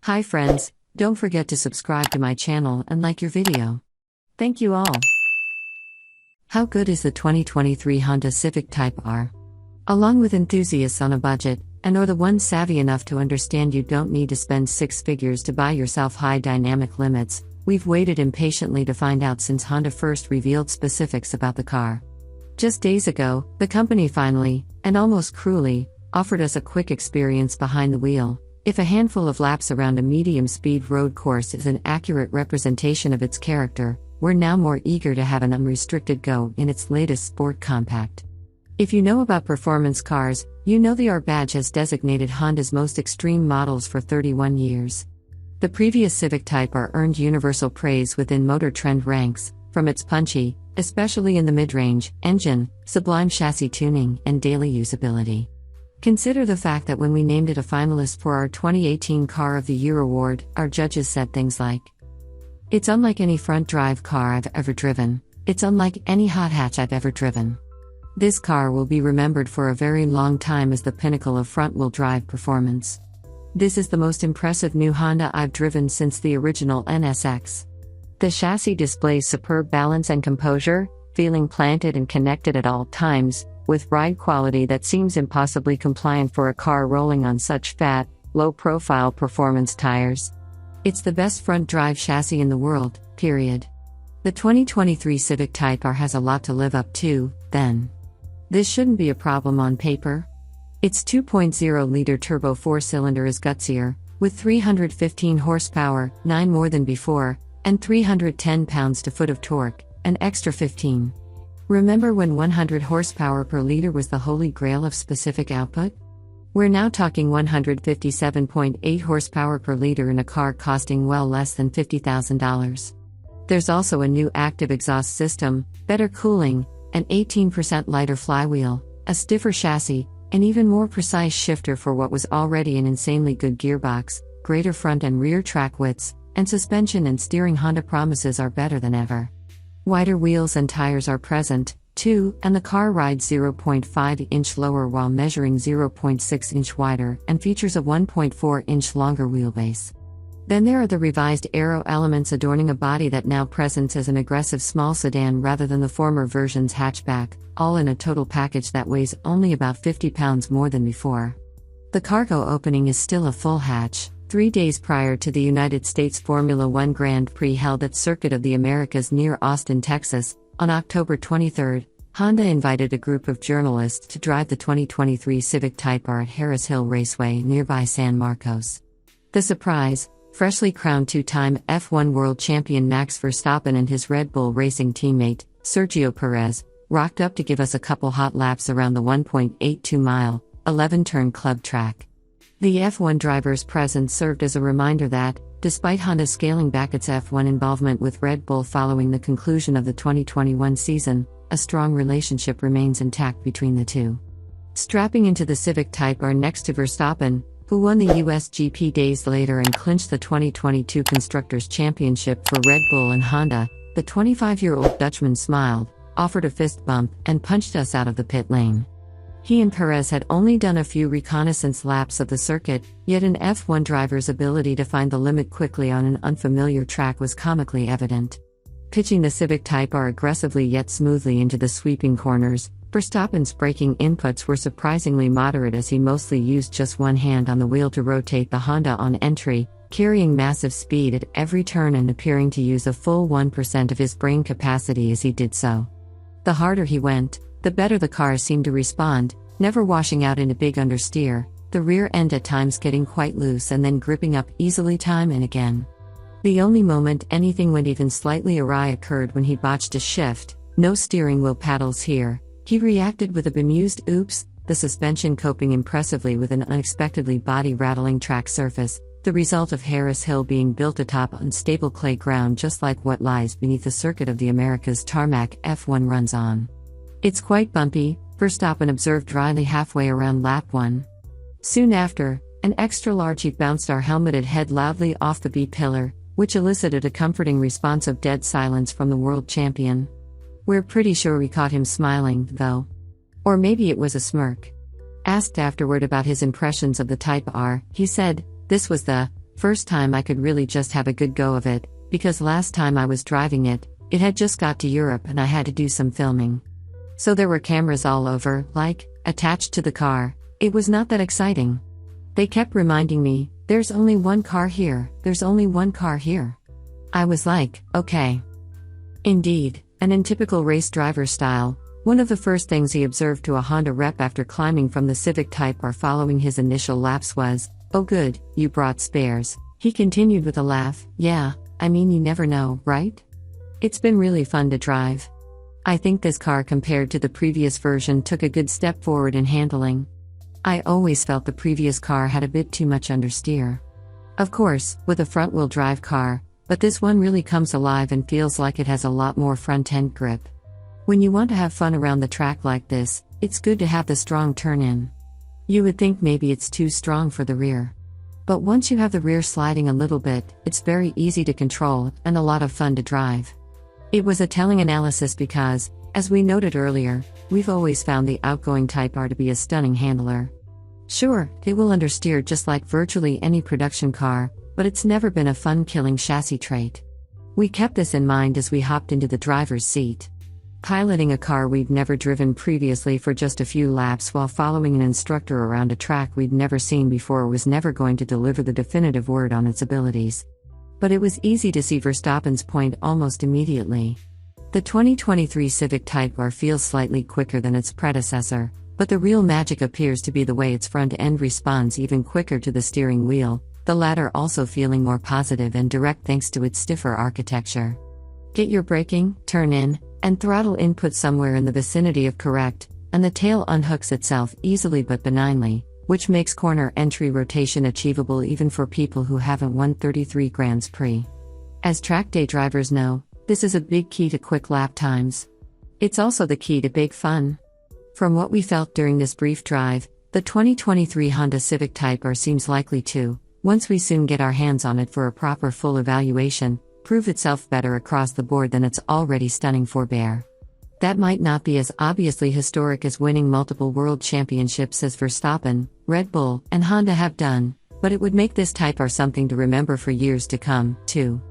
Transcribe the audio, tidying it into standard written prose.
Hi friends, don't forget to subscribe to my channel and like your video. Thank you all. How good is the 2023 Honda Civic Type R? Along with enthusiasts on a budget, and or the ones savvy enough to understand you don't need to spend six figures to buy yourself high dynamic limits, we've waited impatiently to find out since Honda first revealed specifics about the car. Just days ago, the company finally, and almost cruelly, offered us a quick experience behind the wheel. If a handful of laps around a medium-speed road course is an accurate representation of its character, we're now more eager to have an unrestricted go in its latest sport compact. If you know about performance cars, you know the R badge has designated Honda's most extreme models for 31 years. The previous Civic Type R earned universal praise within MotorTrend ranks, from its punchy, especially in the midrange, engine, sublime chassis tuning, and daily usability. Consider the fact that when we named it a finalist for our 2018 Car of the Year award, our judges said things like, "It's unlike any front-drive car I've ever driven. It's unlike any hot hatch I've ever driven." This car will be remembered for a very long time as the pinnacle of front-wheel drive performance. This is the most impressive new Honda I've driven since the original NSX. The chassis displays superb balance and composure, feeling planted and connected at all times, with ride quality that seems impossibly compliant for a car rolling on such fat, low-profile performance tires. It's the best front-drive chassis in the world, period. The 2023 Civic Type R has a lot to live up to, then. This shouldn't be a problem on paper. Its 2.0-liter turbo four-cylinder is gutsier, with 315 horsepower, 9 more than before, and 310 pounds-to-foot of torque, an extra 15. Remember when 100 horsepower per liter was the holy grail of specific output? We're now talking 157.8 horsepower per liter in a car costing well less than $50,000. There's also a new active exhaust system, better cooling, an 18% lighter flywheel, a stiffer chassis, an even more precise shifter for what was already an insanely good gearbox, greater front and rear track widths, and suspension and steering. Honda promises are better than ever. Wider wheels and tires are present, too, and the car rides 0.5-inch lower while measuring 0.6-inch wider and features a 1.4-inch longer wheelbase. Then there are the revised aero elements adorning a body that now presents as an aggressive small sedan rather than the former version's hatchback, all in a total package that weighs only about 50 pounds more than before. The cargo opening is still a full hatch. 3 days prior to the United States Formula One Grand Prix held at Circuit of the Americas near Austin, Texas, on October 23, Honda invited a group of journalists to drive the 2023 Civic Type R at Harris Hill Raceway nearby San Marcos. The surprise, freshly crowned two-time F1 world champion Max Verstappen and his Red Bull Racing teammate, Sergio Perez, rocked up to give us a couple hot laps around the 1.82-mile, 11-turn club track. The F1 driver's presence served as a reminder that, despite Honda scaling back its F1 involvement with Red Bull following the conclusion of the 2021 season, a strong relationship remains intact between the two. Strapping into the Civic Type R next to Verstappen, who won the US GP days later and clinched the 2022 Constructors' Championship for Red Bull and Honda, the 25-year-old Dutchman smiled, offered a fist bump, and punched us out of the pit lane. He and Perez had only done a few reconnaissance laps of the circuit, yet an F1 driver's ability to find the limit quickly on an unfamiliar track was comically evident. Pitching the Civic Type R aggressively yet smoothly into the sweeping corners, Verstappen's braking inputs were surprisingly moderate as he mostly used just one hand on the wheel to rotate the Honda on entry, carrying massive speed at every turn and appearing to use a full 1% of his brain capacity as he did so. The harder he went, the better the car seemed to respond, never washing out in a big understeer, the rear end at times getting quite loose and then gripping up easily time and again. The only moment anything went even slightly awry occurred when he botched a shift. "No steering wheel paddles here," he reacted with a bemused oops, the suspension coping impressively with an unexpectedly body-rattling track surface, the result of Harris Hill being built atop unstable clay ground just like what lies beneath the Circuit of the Americas tarmac F1 runs on. "It's quite bumpy," Verstappen observed dryly halfway around lap 1. Soon after, an extra-large heat bounced our helmeted head loudly off the B-pillar, which elicited a comforting response of dead silence from the world champion. We're pretty sure we caught him smiling, though. Or maybe it was a smirk. Asked afterward about his impressions of the Type R, he said, "This was the First time I could really just have a good go of it, because last time I was driving it, it had just got to Europe and I had to do some filming. So there were cameras all over, attached to the car. It was not that exciting. They kept reminding me, there's only one car here, there's only one car here. I was like, okay. Indeed, and in typical race driver style, one of the first things he observed to a Honda rep after climbing from the Civic Type R following his initial laps was, "Oh good, you brought spares." He continued with a laugh, "Yeah, I mean you never know, right? It's been really fun to drive. I think this car compared to the previous version took a good step forward in handling. I always felt the previous car had a bit too much understeer. Of course, with a front-wheel drive car, but this one really comes alive and feels like it has a lot more front-end grip. When you want to have fun around the track like this, it's good to have the strong turn-in. You would think maybe it's too strong for the rear. But once you have the rear sliding a little bit, it's very easy to control and a lot of fun to drive." It was a telling analysis because, as we noted earlier, we've always found the outgoing Type R to be a stunning handler. Sure, it will understeer just like virtually any production car, but it's never been a fun-killing chassis trait. We kept this in mind as we hopped into the driver's seat. Piloting a car we'd never driven previously for just a few laps while following an instructor around a track we'd never seen before was never going to deliver the definitive word on its abilities. But it was easy to see Verstappen's point almost immediately. The 2023 Civic Type R feels slightly quicker than its predecessor, but the real magic appears to be the way its front end responds even quicker to the steering wheel, the latter also feeling more positive and direct thanks to its stiffer architecture. Get your braking, turn in, and throttle input somewhere in the vicinity of correct, and the tail unhooks itself easily but benignly, which makes corner entry rotation achievable even for people who haven't won 33 Grands Prix. As track day drivers know, this is a big key to quick lap times. It's also the key to big fun. From what we felt during this brief drive, the 2023 Honda Civic Type R seems likely to, once we soon get our hands on it for a proper full evaluation, prove itself better across the board than its already stunning forebear. That might not be as obviously historic as winning multiple world championships as Verstappen, Red Bull, and Honda have done, but it would make this Type R something to remember for years to come, too.